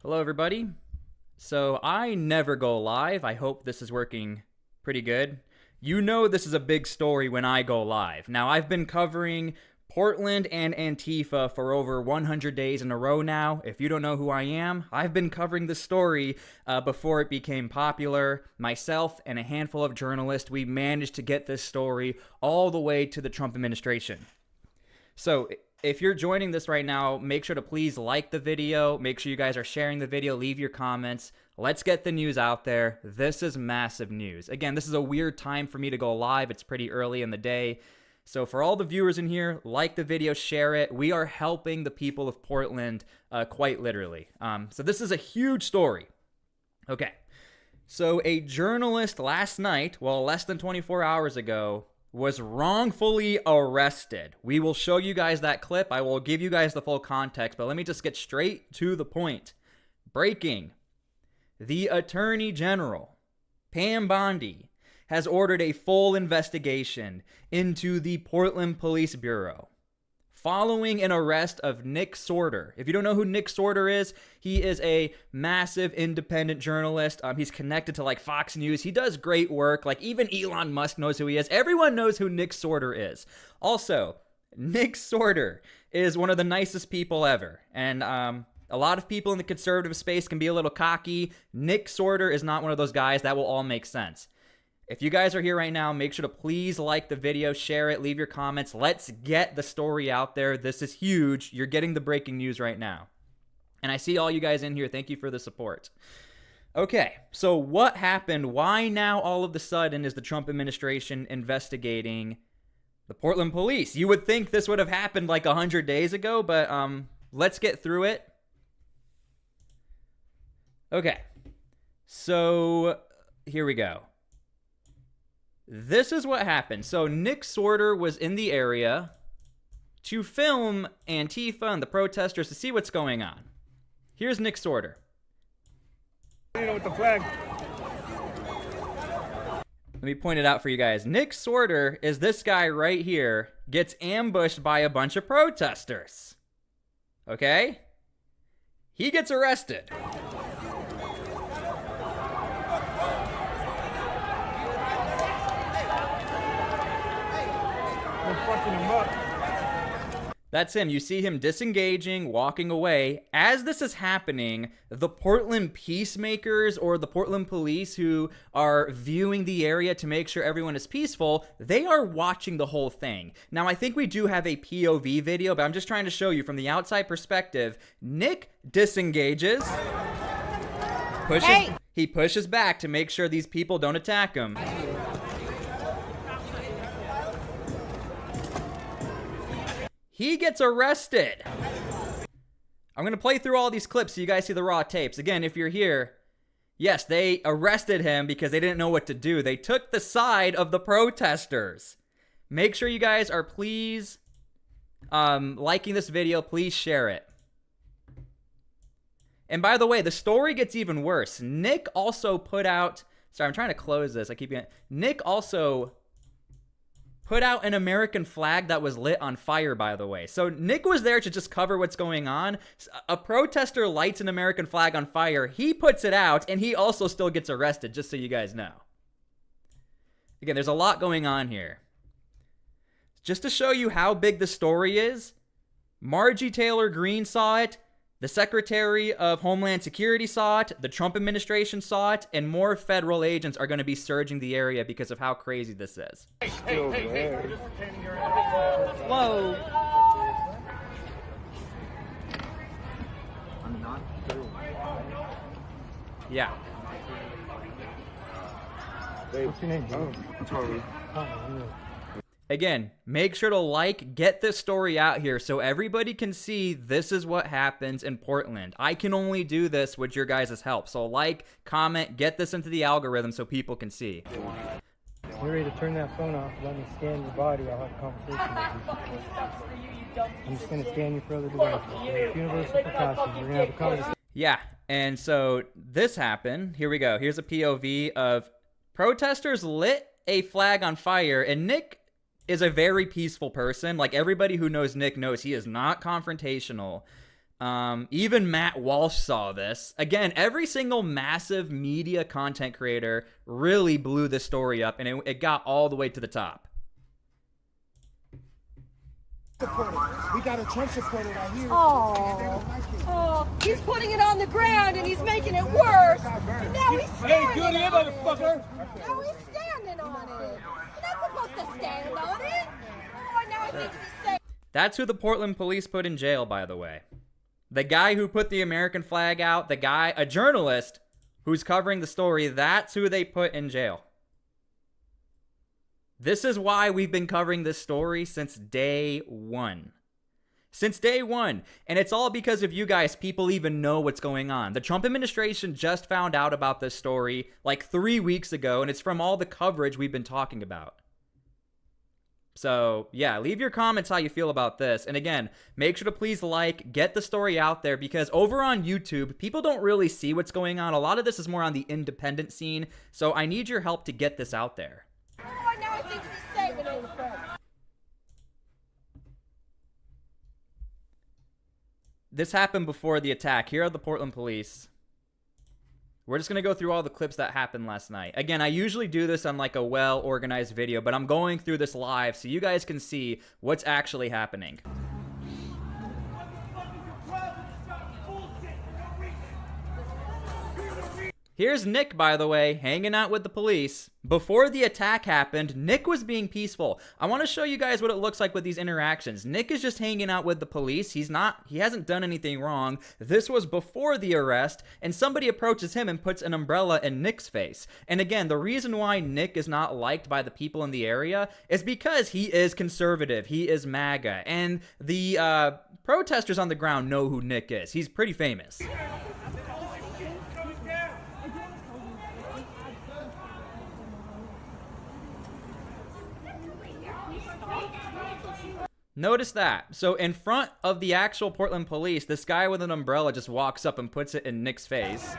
Hello, everybody. So I never go live. I hope this is working pretty good. You know this is a big story when I go live. Now, I've been covering Portland and Antifa for over 100 days in a row now. If you don't know who I am, I've been covering the story before it became popular. Myself and a handful of journalists, we managed to get this story all the way to the Trump administration. So if you're joining this right now, make sure to please like the video. Make sure you guys are sharing the video. Leave your comments. Let's get the news out there. This is massive news. Again, this is a weird time for me to go live. It's pretty early in the day. So for all the viewers in here, like the video, share it. We are helping the people of Portland quite literally. So this is a huge story. Okay. So a journalist last night, well, less than 24 hours ago, was wrongfully arrested. We will show you guys that clip. I will give you guys the full context, but let me just get straight to the point. Breaking. The Attorney General, Pam Bondi, has ordered a full investigation into the Portland Police Bureau following an arrest of Nick Sorter. If you don't know who Nick Sorter is, he is a massive independent journalist. He's connected to like Fox News. He does great work. Like even Elon Musk knows who he is. Everyone knows who Nick Sorter is. Also, Nick Sorter is one of the nicest people ever. And a lot of people in the conservative space can be a little cocky. Nick Sorter is not one of those guys. That will all make sense. If you guys are here right now, make sure to please like the video, share it, leave your comments. Let's get the story out there. This is huge. You're getting the breaking news right now. And I see all you guys in here. Thank you for the support. Okay, so what happened? Why now all of a sudden is the Trump administration investigating the Portland police? You would think this would have happened like 100 days ago, but let's get through it. Okay, so here we go. This is what happened. So Nick Sorter was in the area to film Antifa and the protesters to see what's going on. Here's Nick Sorter. With the flag. Let me point it out for you guys. Nick Sorter is this guy right here, gets ambushed by a bunch of protesters. Okay? He gets arrested. Fucking him up. That's him. You see him disengaging, walking away. As this is happening, the Portland peacemakers or the Portland police who are viewing the area to make sure everyone is peaceful, they are watching the whole thing. Now, I think we do have a POV video, but I'm just trying to show you from the outside perspective. Nick disengages. He pushes back to make sure these people don't attack him. He gets arrested. I'm going to play through all these clips so you guys see the raw tapes. Again, if you're here, yes, they arrested him because they didn't know what to do. They took the side of the protesters. Make sure you guys are please liking this video. Please share it. And by the way, the story gets even worse. Nick also put out... Sorry, I'm trying to close this. Nick also put out an American flag that was lit on fire, by the way. So Nick was there to just cover what's going on. A protester lights an American flag on fire. He puts it out, and he also still gets arrested, just so you guys know. Again, there's a lot going on here. Just to show you how big the story is, Marjorie Taylor Greene saw it. The Secretary of Homeland Security saw it, the Trump administration saw it, and more federal agents are going to be surging the area because of how crazy this is. Whoa. I'm not sure. Yeah. What's your name? Oh, Charlie. Again, make sure to get this story out here so everybody can see this is what happens in Portland. I can only do this with your guys' help. So comment, get this into the algorithm so people can see. You're ready to turn that phone off. Let me scan your body. I'll have a conversation with you. I'm just going to scan you for other devices. It's universal precaution. We're going to have a conversation. Yeah, and so this happened. Here we go. Here's a POV of protesters lit a flag on fire, and Nick is a very peaceful person. Like everybody who knows Nick knows he is not confrontational. Even Matt Walsh saw this. Again, every single massive media content creator really blew this story up, and it got all the way to the top. We got a Trump supporter right here. Oh, he's putting it on the ground and he's making it worse. And now he's standing on it. Now he's standing on it. You're not supposed to stand on it. Oh, now he thinks he's safe. That's who the Portland police put in jail, by the way. The guy who put the American flag out, a journalist who's covering the story, that's who they put in jail. This is why we've been covering this story since day one. Since day one. And it's all because of you guys. People even know what's going on. The Trump administration just found out about this story like 3 weeks ago, and it's from all the coverage we've been talking about. So, yeah, leave your comments how you feel about this. And again, make sure to please get the story out there, because over on YouTube, people don't really see what's going on. A lot of this is more on the independent scene. So I need your help to get this out there. Oh, now he thinks he's saving it. This happened before the attack. Here are the Portland police. We're just going to go through all the clips that happened last night. Again, I usually do this on like a well-organized video, but I'm going through this live so you guys can see what's actually happening. Here's Nick, by the way, hanging out with the police. Before the attack happened, Nick was being peaceful. I want to show you guys what it looks like with these interactions. Nick is just hanging out with the police. He hasn't done anything wrong. This was before the arrest, and somebody approaches him and puts an umbrella in Nick's face. And again, the reason why Nick is not liked by the people in the area is because he is conservative. He is MAGA. And the protesters on the ground know who Nick is. He's pretty famous. Notice that. So in front of the actual Portland police, this guy with an umbrella just walks up and puts it in Nick's face.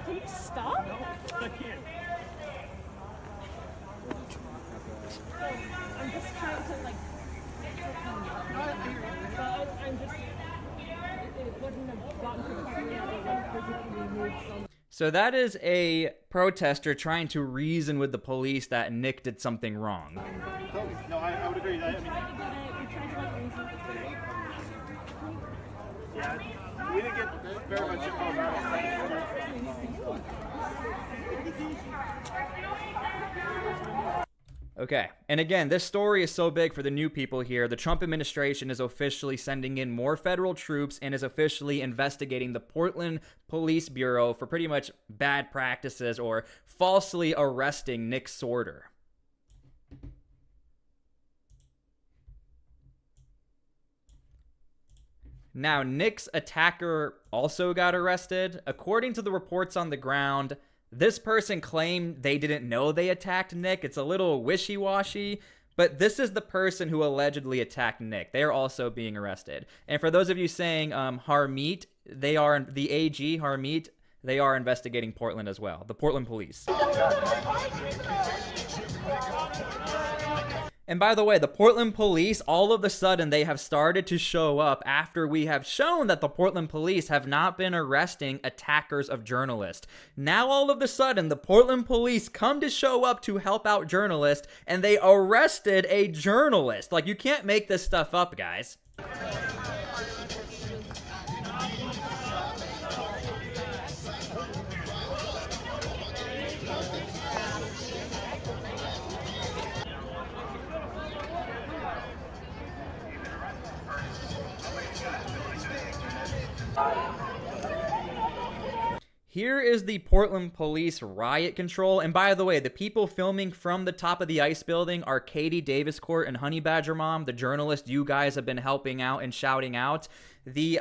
Can you stop? No, I can't. I'm just trying to like. I'm just. It wouldn't have gotten to the point where they like physically moved some. So that is a protester trying to reason with the police that Nick did something wrong. No, I would agree. Yeah, we didn't get very much information. Okay, and again, this story is so big for the new people here. The Trump administration is officially sending in more federal troops and is officially investigating the Portland Police Bureau for pretty much bad practices or falsely arresting Nick Sorter. Now, Nick's attacker also got arrested. According to the reports on the ground, this person claimed they didn't know they attacked Nick. It's a little wishy-washy, but this is the person who allegedly attacked Nick. They are also being arrested. And for those of you saying Harmeet, they are the AG, Harmeet, they are investigating Portland as well, the Portland police. And by the way, the Portland police, all of a sudden, they have started to show up after we have shown that the Portland police have not been arresting attackers of journalists. Now, all of a sudden, the Portland police come to show up to help out journalists, and they arrested a journalist. Like, you can't make this stuff up, guys. Here is the Portland police riot control. And by the way, the people filming from the top of the ICE building are Katie Davis Court and Honey Badger Mom, the journalist you guys have been helping out and shouting out. The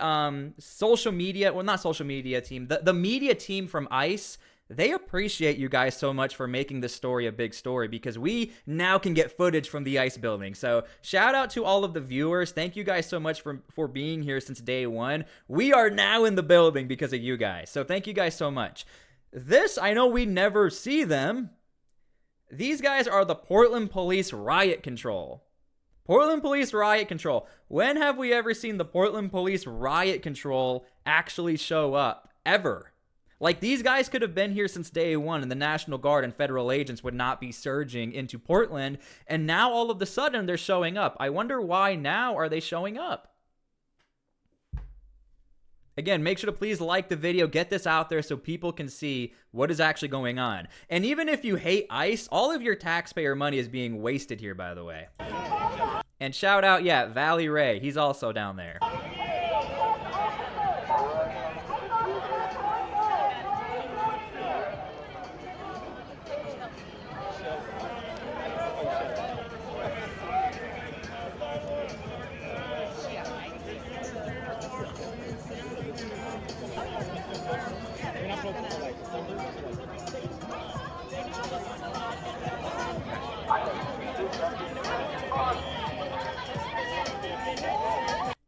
social media, well, not social media team, the media team from ICE, they appreciate you guys so much for making this story a big story, because we now can get footage from the ICE building. So shout out to all of the viewers. Thank you guys so much for being here since day one. We are now in the building because of you guys. So thank you guys so much. This, I know we never see them. These guys are the Portland Police Riot Control. Portland Police Riot Control. When have we ever seen the Portland Police Riot Control actually show up? Ever. Like, these guys could have been here since day one, and the National Guard and federal agents would not be surging into Portland, and now all of a sudden they're showing up. I wonder why now are they showing up? Again, make sure to please like the video, get this out there so people can see what is actually going on. And even if you hate ICE, all of your taxpayer money is being wasted here, by the way. And shout out, yeah, Valley Ray. He's also down there.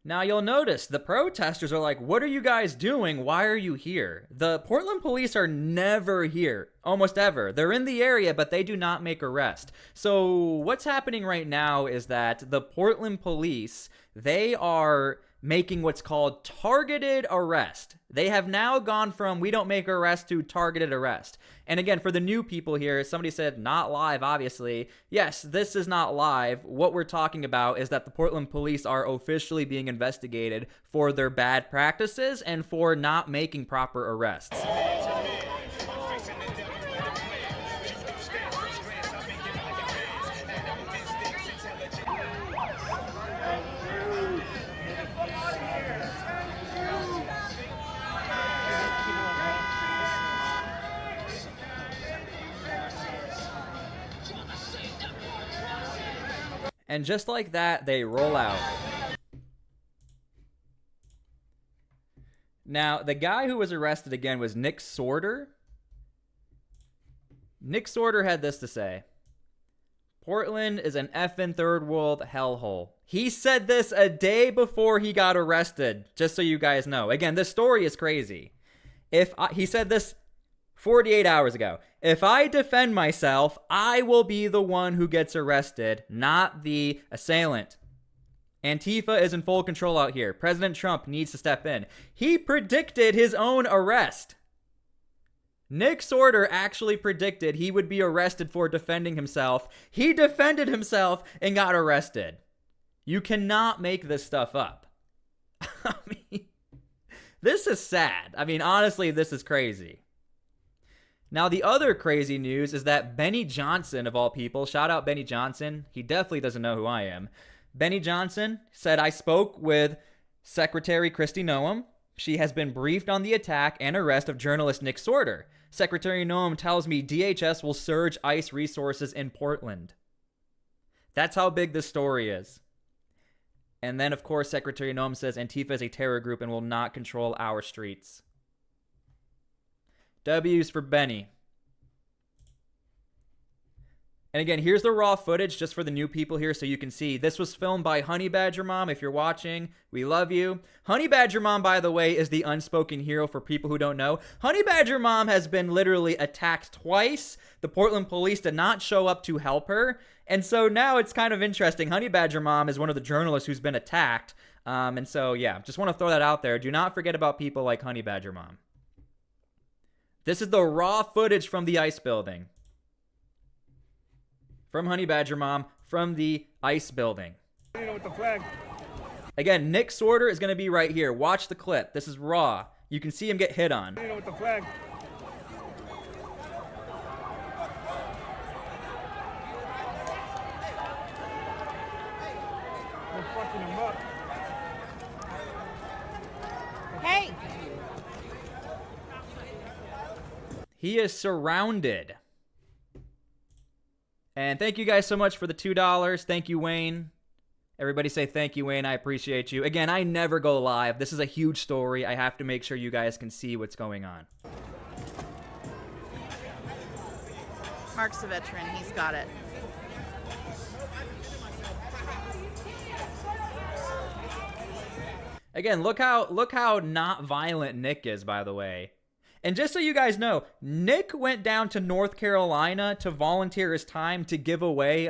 Now you'll notice the protesters are like, what are you guys doing? Why are you here? The Portland police are never here, almost ever. They're in the area, but they do not make arrest. So what's happening right now is that the Portland police, they are making what's called targeted arrest. They have now gone from we don't make arrest to targeted arrest. And again, for the new people here, somebody said not live, obviously. Yes, this is not live. What we're talking about is that the Portland police are officially being investigated for their bad practices and for not making proper arrests. And just like that, they roll out. Now, the guy who was arrested again was Nick Sorter. Nick Sorter had this to say. Portland is an effing third world hellhole. He said this a day before he got arrested, just so you guys know. Again, this story is crazy. He said this 48 hours ago. If I defend myself, I will be the one who gets arrested, not the assailant. Antifa is in full control out here. President Trump needs to step in. He predicted his own arrest. Nick Sorter actually predicted he would be arrested for defending himself. He defended himself and got arrested. You cannot make this stuff up. I mean, this is sad. I mean, honestly, this is crazy. Now, the other crazy news is that Benny Johnson, of all people, shout out Benny Johnson. He definitely doesn't know who I am. Benny Johnson said, I spoke with Secretary Kristi Noem. She has been briefed on the attack and arrest of journalist Nick Sorter. Secretary Noem tells me DHS will surge ICE resources in Portland. That's how big this story is. And then, of course, Secretary Noem says Antifa is a terror group and will not control our streets. W's for Benny. And again, here's the raw footage just for the new people here so you can see. This was filmed by Honey Badger Mom. If you're watching, we love you. Honey Badger Mom, by the way, is the unspoken hero for people who don't know. Honey Badger Mom has been literally attacked twice. The Portland police did not show up to help her. And so now it's kind of interesting. Honey Badger Mom is one of the journalists who's been attacked. And so, yeah, just want to throw that out there. Do not forget about people like Honey Badger Mom. This is the raw footage from the ICE building. From Honey Badger Mom, from the ICE building. With the flag. Again, Nick Sorter is going to be right here. Watch the clip. This is raw. You can see him get hit on. With the flag. We're fucking him up. Hey! He is surrounded. And thank you guys so much for the $2. Thank you, Wayne. Everybody say thank you, Wayne. I appreciate you. Again, I never go live. This is a huge story. I have to make sure you guys can see what's going on. Mark's a veteran. He's got it. Again, look how not violent Nick is, by the way. And just so you guys know, Nick went down to North Carolina to volunteer his time to give away,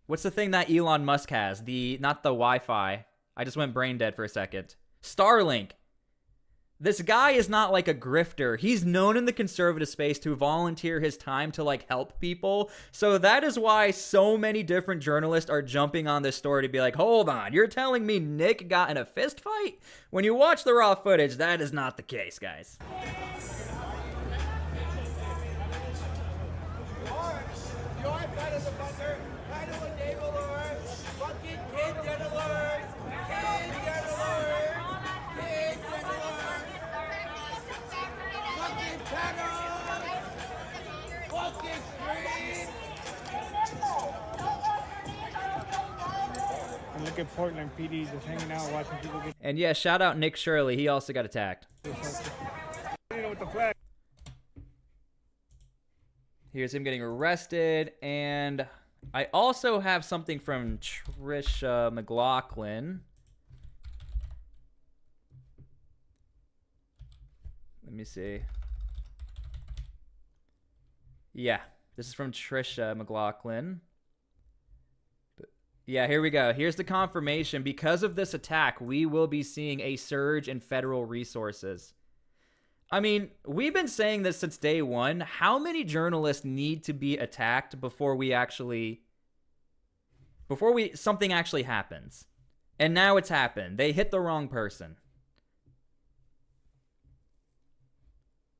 what's the thing that Elon Musk has? Not the Wi-Fi. I just went brain dead for a second. Starlink. This guy is not like a grifter. He's known in the conservative space to volunteer his time to like help people. So that is why so many different journalists are jumping on this story to be like, hold on, you're telling me Nick got in a fist fight? When you watch the raw footage, that is not the case, guys. And look at Portland PD just hanging out watching people get. And yeah, shout out Nick Shirley. He also got attacked. Here's him getting arrested. And I also have something from Trisha McLaughlin. Let me see. Yeah, this is from Trisha McLaughlin. Yeah, here we go. Here's the confirmation. Because of this attack, we will be seeing a surge in federal resources. I mean, we've been saying this since day one. How many journalists need to be attacked before something actually happens? And now it's happened. They hit the wrong person.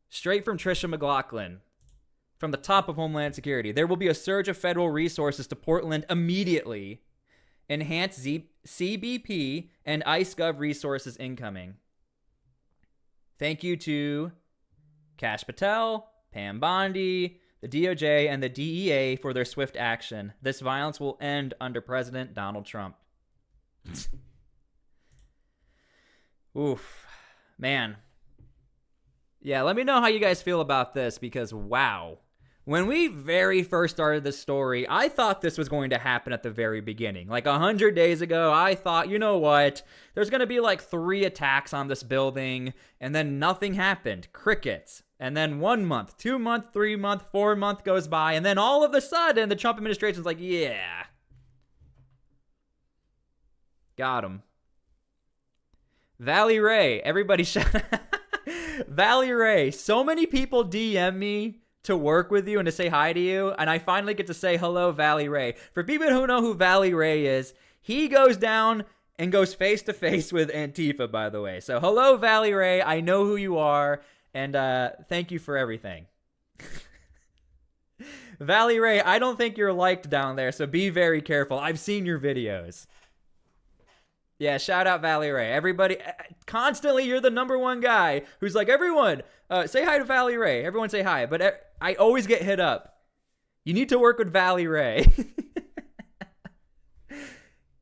Straight from Trisha McLaughlin. From the top of Homeland Security. There will be a surge of federal resources to Portland immediately. Enhanced CBP and IceGov resources incoming. Thank you to Kash Patel, Pam Bondi, the DOJ, and the DEA for their swift action. This violence will end under President Donald Trump. Oof. Man. Yeah, let me know how you guys feel about this because, wow. When we very first started this story, I thought this was going to happen at the very beginning. Like 100 days ago, I thought, you know what? There's going to be like 3 attacks on this building, and then nothing happened. Crickets. And then 1 month, 2 month, 3 month, 4 month goes by, and then all of a sudden, the Trump administration's like, yeah. Got him. Valley Ray. Everybody shout Valley Ray. So many people DM me to work with you and to say hi to you, and I finally get to say hello, Valley Ray. For people who know who Valley Ray is, he goes down and goes face to face with Antifa, by the way. So hello, Valley Ray. I know who you are, and thank you for everything. Valley Ray, I don't think you're liked down there, so be very careful. I've seen your videos. Yeah, shout out Valley Ray. Everybody, constantly, you're the #1 guy who's like, everyone, say hi to Valley Ray. Everyone say hi. But I always get hit up. You need to work with Valley Ray.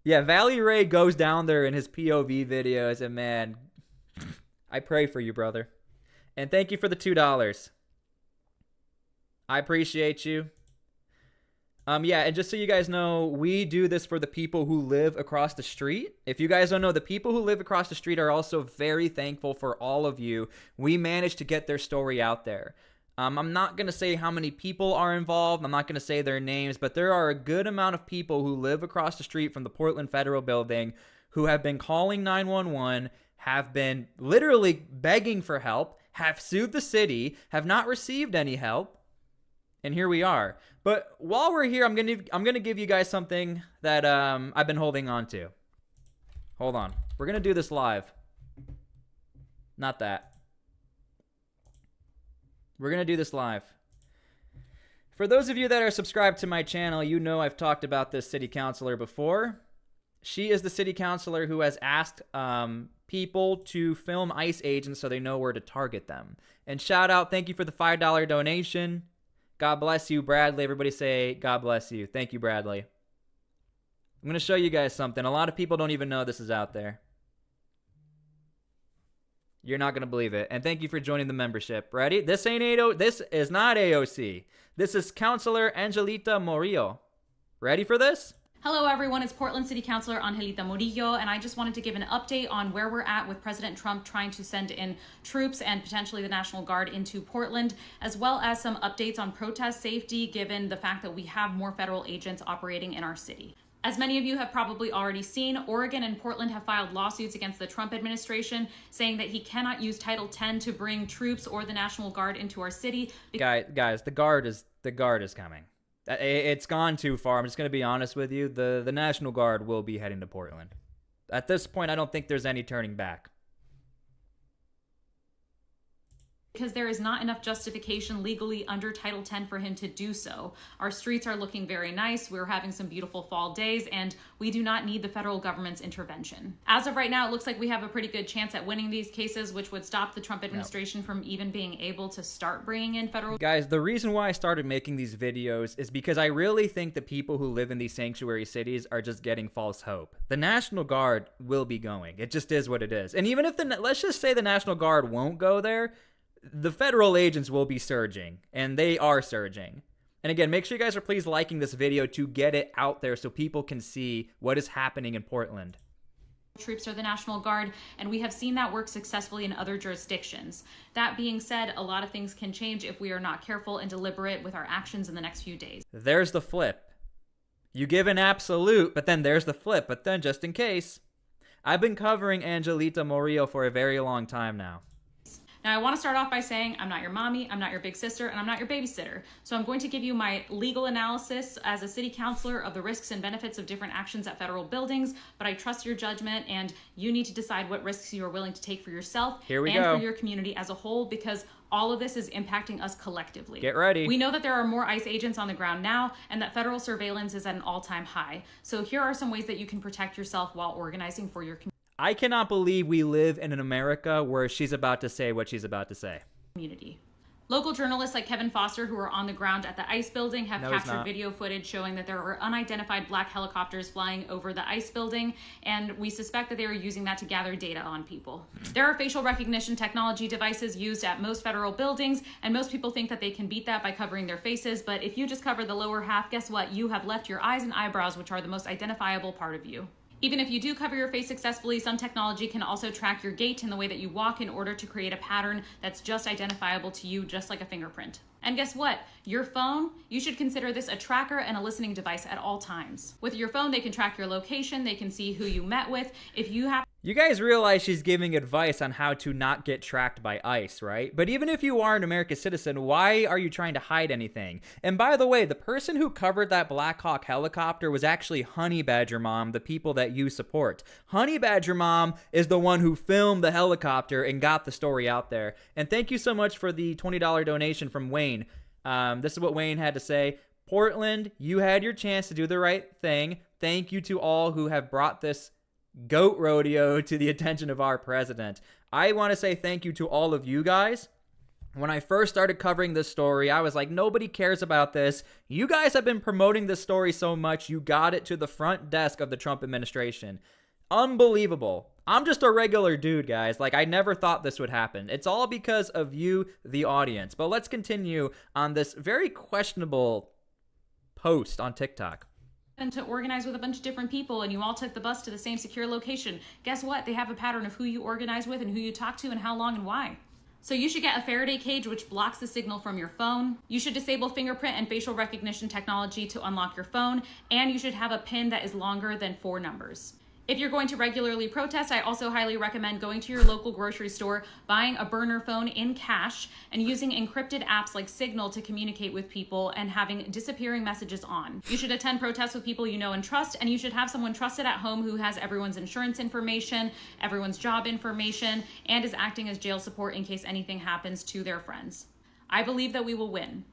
Yeah, Valley Ray goes down there in his POV videos, and man, I pray for you, brother. And thank you for the $2. I appreciate you. Yeah, and just so you guys know, we do this for the people who live across the street. If you guys don't know, the people who live across the street are also very thankful for all of you. We managed to get their story out there. I'm not going to say how many people are involved. I'm not going to say their names, but there are a good amount of people who live across the street from the Portland Federal Building who have been calling 911, have been literally begging for help, have sued the city, have not received any help. And here we are. But while we're here, I'm gonna give you guys something that I've been holding on to. Hold on. We're gonna do this live. Not that. We're gonna do this live. For those of you that are subscribed to my channel, you know I've talked about this city councilor before. She is the city councilor who has asked people to film ICE agents so they know where to target them. And shout out, thank you for the $5 donation. God bless you, Bradley. Everybody say, God bless you. Thank you, Bradley. I'm going to show you guys something. A lot of people don't even know this is out there. You're not going to believe it. And thank you for joining the membership. Ready? This is not AOC. This is Councilor Angelita Morillo. Ready for this? Hello everyone, it's Portland City Councilor Angelita Murillo, and I just wanted to give an update on where we're at with President Trump trying to send in troops and potentially the National Guard into Portland, as well as some updates on protest safety given the fact that we have more federal agents operating in our city. As many of you have probably already seen, Oregon and Portland have filed lawsuits against the Trump administration saying that he cannot use Title X to bring troops or the National Guard into our city. Guys, the guard is coming. It's gone too far. I'm just going to be honest with you. The National Guard will be heading to Portland. At this point, I don't think there's any turning back. Because there is not enough justification legally under Title X for him to do so. Our streets are looking very nice. We're having some beautiful fall days, and we do not need the federal government's intervention. As of right now, it looks like we have a pretty good chance at winning these cases, which would stop the Trump administration from even being able to start bringing in federal... Guys, the reason why I started making these videos is because I really think the people who live in these sanctuary cities are just getting false hope. The National Guard will be going. It just is what it is. And even if let's just say the National Guard won't go there, the federal agents will be surging, and they are surging. And again, make sure you guys are please liking this video to get it out there so people can see what is happening in Portland. Troops or the National Guard, and we have seen that work successfully in other jurisdictions. That being said, a lot of things can change if we are not careful and deliberate with our actions in the next few days. There's the flip. You give an absolute, but then there's the flip. But then just in case, I've been covering Angelita Murillo for a very long time now. Now, I want to start off by saying I'm not your mommy, I'm not your big sister, and I'm not your babysitter. So I'm going to give you my legal analysis as a city councilor of the risks and benefits of different actions at federal buildings, but I trust your judgment, and you need to decide what risks you are willing to take for yourself and for your community as a whole, because all of this is impacting us collectively. Get ready. We know that there are more ICE agents on the ground now, and that federal surveillance is at an all-time high. So here are some ways that you can protect yourself while organizing for your community. I cannot believe we live in an America where she's about to say what she's about to say. Local journalists like Kevin Foster, who are on the ground at the ICE building, have captured video footage showing that there are unidentified black helicopters flying over the ICE building, and we suspect that they are using that to gather data on people. There are facial recognition technology devices used at most federal buildings, and most people think that they can beat that by covering their faces, but if you just cover the lower half, guess what? You have left your eyes and eyebrows, which are the most identifiable part of you. Even if you do cover your face successfully, some technology can also track your gait and the way that you walk in order to create a pattern that's just identifiable to you, just like a fingerprint. And guess what? Your phone, you should consider this a tracker and a listening device at all times. With your phone, they can track your location, they can see who you met with. If you have... You guys realize she's giving advice on how to not get tracked by ICE, right? But even if you are an American citizen, why are you trying to hide anything? And by the way, the person who covered that Black Hawk helicopter was actually Honey Badger Mom, the people that you support. Honey Badger Mom is the one who filmed the helicopter and got the story out there. And thank you so much for the $20 donation from Wayne. This is what Wayne had to say. Portland, you had your chance to do the right thing. Thank you to all who have brought this goat rodeo to the attention of our president. I want to say thank you to all of you guys. When I first started covering this story, I was like, nobody cares about this. You guys have been promoting this story so much, you got it to the front desk of the Trump administration. Unbelievable. I'm just a regular dude, guys. Like, I never thought this would happen. It's all because of you, the audience. But let's continue on this very questionable post on TikTok. And to organize with a bunch of different people, and you all took the bus to the same secure location. Guess what? They have a pattern of who you organize with and who you talk to and how long and why. So you should get a Faraday cage which blocks the signal from your phone. You should disable fingerprint and facial recognition technology to unlock your phone, and you should have a PIN that is longer than 4 numbers. If you're going to regularly protest, I also highly recommend going to your local grocery store, buying a burner phone in cash, and using encrypted apps like Signal to communicate with people and having disappearing messages on. You should attend protests with people you know and trust, and you should have someone trusted at home who has everyone's insurance information, everyone's job information, and is acting as jail support in case anything happens to their friends. I believe that we will win.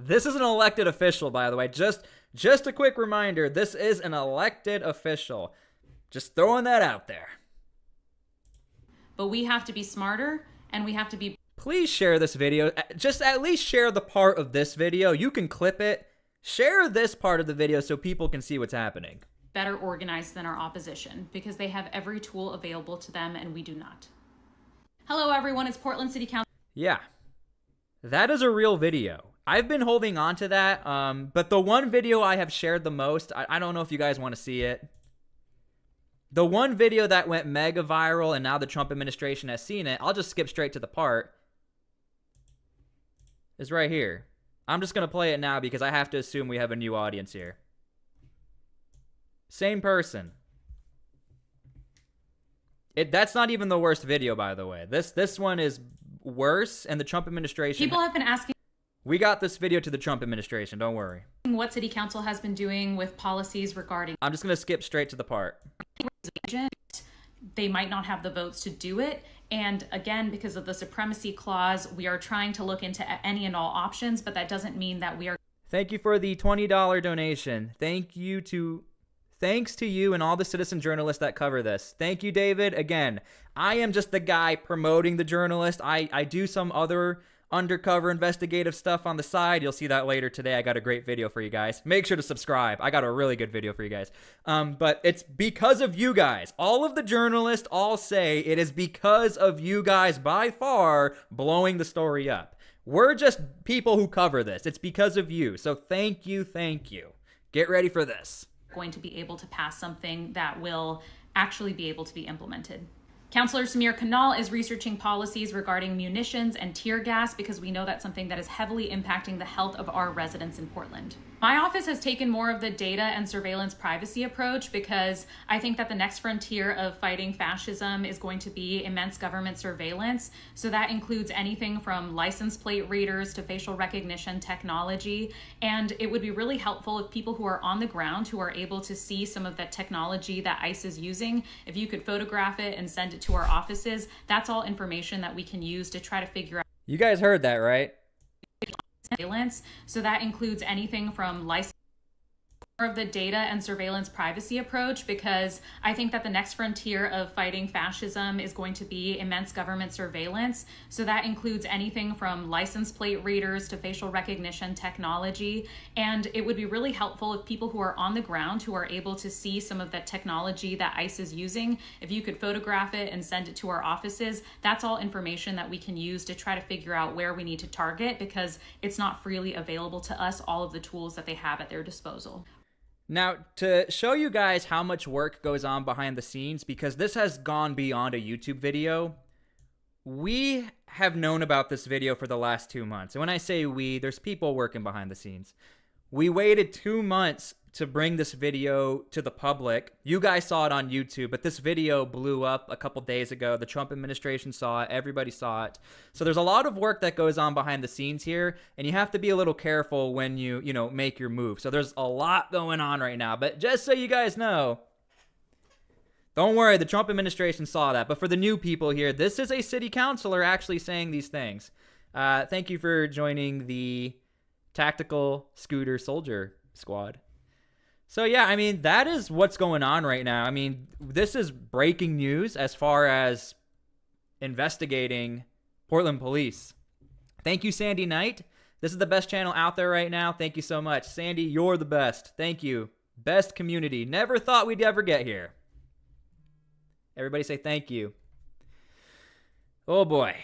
This is an elected official, by the way. Just a quick reminder, this is an elected official. Just throwing that out there. But we have to be smarter, and we have to be... Please share this video. Just at least share the part of this video. You can clip it. Share this part of the video so people can see what's happening. Better organized than our opposition, because they have every tool available to them, and we do not. Hello, everyone. It's Portland City Council. Yeah. That is a real video. I've been holding on to that, but the one video I have shared the most, I don't know if you guys want to see it. The one video that went mega viral and now the Trump administration has seen it, I'll just skip straight to the part, is right here. I'm just going to play it now because I have to assume we have a new audience here. Same person. That's not even the worst video, by the way. This one is worse, and the Trump administration... People have been asking... We got this video to the Trump administration, don't worry. What city council has been doing with policies regarding... I'm just going to skip straight to the part. They might not have the votes to do it. And again, because of the supremacy clause, we are trying to look into any and all options, but that doesn't mean that we are... Thank you for the $20 donation. Thanks to you and all the citizen journalists that cover this. Thank you, David. Again, I am just the guy promoting the journalist. I do some other undercover investigative stuff on the side. You'll see that later today. I got a great video for you guys. Make sure to subscribe. I got a really good video for you guys. But it's because of you guys. All of the journalists all say it is because of you guys by far blowing the story up. We're just people who cover this. It's because of you. So thank you, thank you. Get ready for this. Going to be able to pass something that will actually be able to be implemented. Councilor Samir Kanal is researching policies regarding munitions and tear gas because we know that's something that is heavily impacting the health of our residents in Portland. My office has taken more of the data and surveillance privacy approach because I think that the next frontier of fighting fascism is going to be immense government surveillance. So that includes anything from license plate readers to facial recognition technology. And it would be really helpful if people who are on the ground, who are able to see some of the technology that ICE is using, if you could photograph it and send it to our offices, that's all information that we can use to try to figure out. You guys heard that, right? Surveillance. So that includes anything from license of the data and surveillance privacy approach because I think that the next frontier of fighting fascism is going to be immense government surveillance. So that includes anything from license plate readers to facial recognition technology. And it would be really helpful if people who are on the ground, who are able to see some of the technology that ICE is using, if you could photograph it and send it to our offices, that's all information that we can use to try to figure out where we need to target because it's not freely available to us, all of the tools that they have at their disposal. Now, to show you guys how much work goes on behind the scenes, because this has gone beyond a YouTube video, we have known about this video for the last 2 months. And when I say we, there's people working behind the scenes. We waited 2 months to bring this video to the public. You guys saw it on YouTube, but this video blew up a couple days ago. The Trump administration saw it. Everybody saw it. So there's a lot of work that goes on behind the scenes here, and you have to be a little careful when you make your move. So there's a lot going on right now. But just so you guys know, don't worry, the Trump administration saw that. But for the new people here, this is a city councilor actually saying these things. Thank you for joining the Tactical Scooter Soldier Squad. So yeah, I mean, that is what's going on right now. I mean, this is breaking news as far as investigating Portland police. Thank you, Sandy Knight. This is the best channel out there right now. Thank you so much. Sandy, you're the best. Thank you. Best community. Never thought we'd ever get here. Everybody say thank you. Oh boy.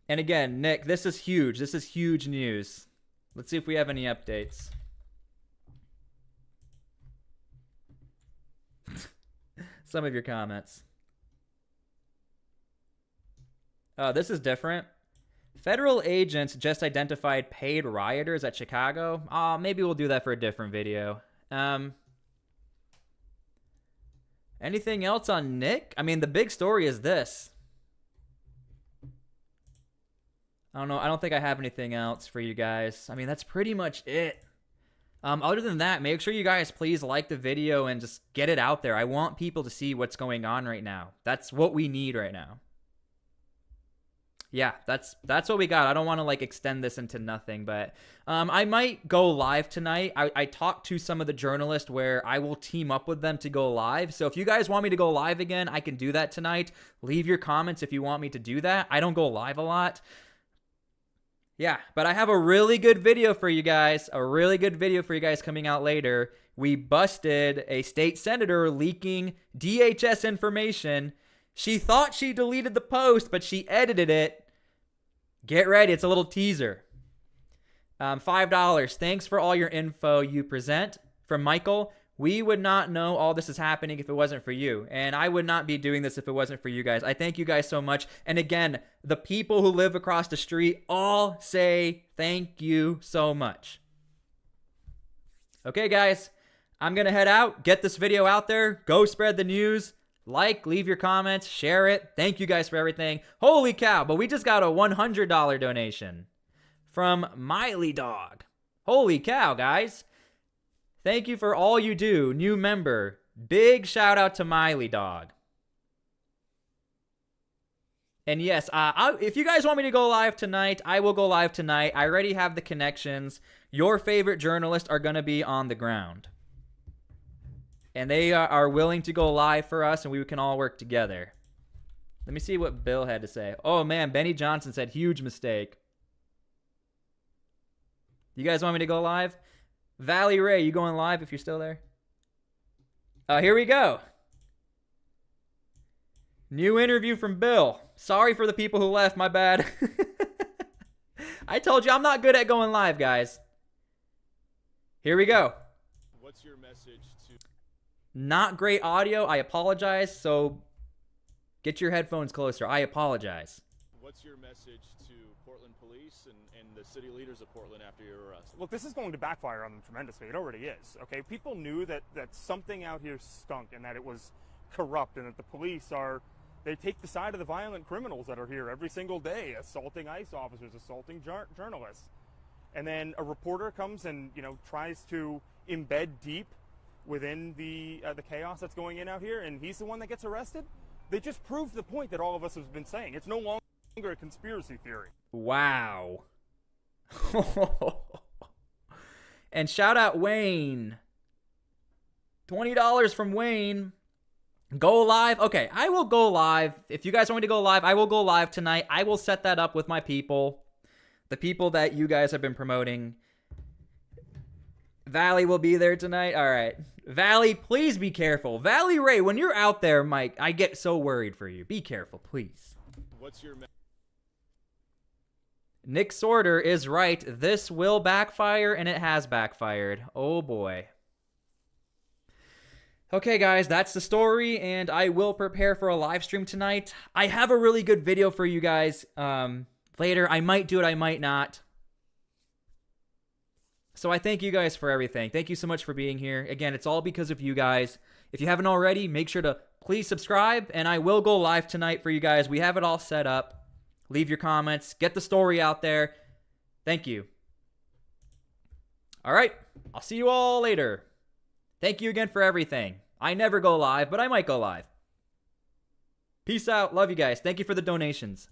And again, Nick, this is huge. This is huge news. Let's see if we have any updates. Some of your comments. Oh, this is different. Federal agents just identified paid rioters at Chicago. Maybe we'll do that for a different video. Anything else on Nick? I mean, the big story is this. I don't know. I don't think I have anything else for you guys. I mean, that's pretty much it. Other than that, make sure you guys please like the video and just get it out there. I want people to see what's going on right now. That's what we need right now. Yeah, that's what we got. I don't want to like extend this into nothing, but I might go live tonight. I talked to some of the journalists where I will team up with them to go live. So if you guys want me to go live again, I can do that tonight. Leave your comments if you want me to do that. I don't go live a lot. Yeah, but I have a really good video for you guys. A really good video for you guys coming out later. We busted a state senator leaking DHS information. She thought she deleted the post, but she edited it. Get ready. It's a little teaser. $5. Thanks for all your info you present. From Michael, we would not know all this is happening if it wasn't for you. And I would not be doing this if it wasn't for you guys. I thank you guys so much. And again, the people who live across the street all say thank you so much. Okay, guys, I'm going to head out, get this video out there, go spread the news, like, leave your comments, share it. Thank you guys for everything. Holy cow, but we just got a $100 donation from Miley Dog. Holy cow, guys. Thank you for all you do. New member. Big shout out to Miley Dog. And yes, if you guys want me to go live tonight, I will go live tonight. I already have the connections. Your favorite journalists are going to be on the ground. And they are willing to go live for us, and we can all work together. Let me see what Bill had to say. Oh, man, Benny Johnson said, huge mistake. You guys want me to go live? Valley Ray, you going live if you're still there? Here we go. New interview from Bill. Sorry for the people who left, my bad. I told you I'm not good at going live, guys. Here we go. What's your message to... Not great audio. I apologize. So get your headphones closer. I apologize. What's your message to Portland police and the city leaders of Portland after your arrest? Look, this is going to backfire on them tremendously. It already is, okay? People knew that something out here stunk and that it was corrupt and that the police they take the side of the violent criminals that are here every single day, assaulting ICE officers, assaulting journalists. And then a reporter comes and, tries to embed deep within the chaos that's going in out here, and he's the one that gets arrested. They just proved the point that all of us have been saying. It's no longer a conspiracy theory. Wow. And shout out Wayne. $20 from Wayne. Go live. Okay, I will go live. If you guys want me to go live, I will go live tonight. I will set that up with my people. The people that you guys have been promoting. Valley will be there tonight. All right. Valley, please be careful. Valley Ray, when you're out there, Mike, I get so worried for you. Be careful, please. What's your... Nick Sorter is right. This will backfire, and it has backfired. Oh, boy. Okay, guys, that's the story, and I will prepare for a live stream tonight. I have a really good video for you guys later. I might do it, I might not. So I thank you guys for everything. Thank you so much for being here. Again, it's all because of you guys. If you haven't already, make sure to please subscribe, and I will go live tonight for you guys. We have it all set up. Leave your comments. Get the story out there. Thank you. All right. I'll see you all later. Thank you again for everything. I never go live, but I might go live. Peace out. Love you guys. Thank you for the donations.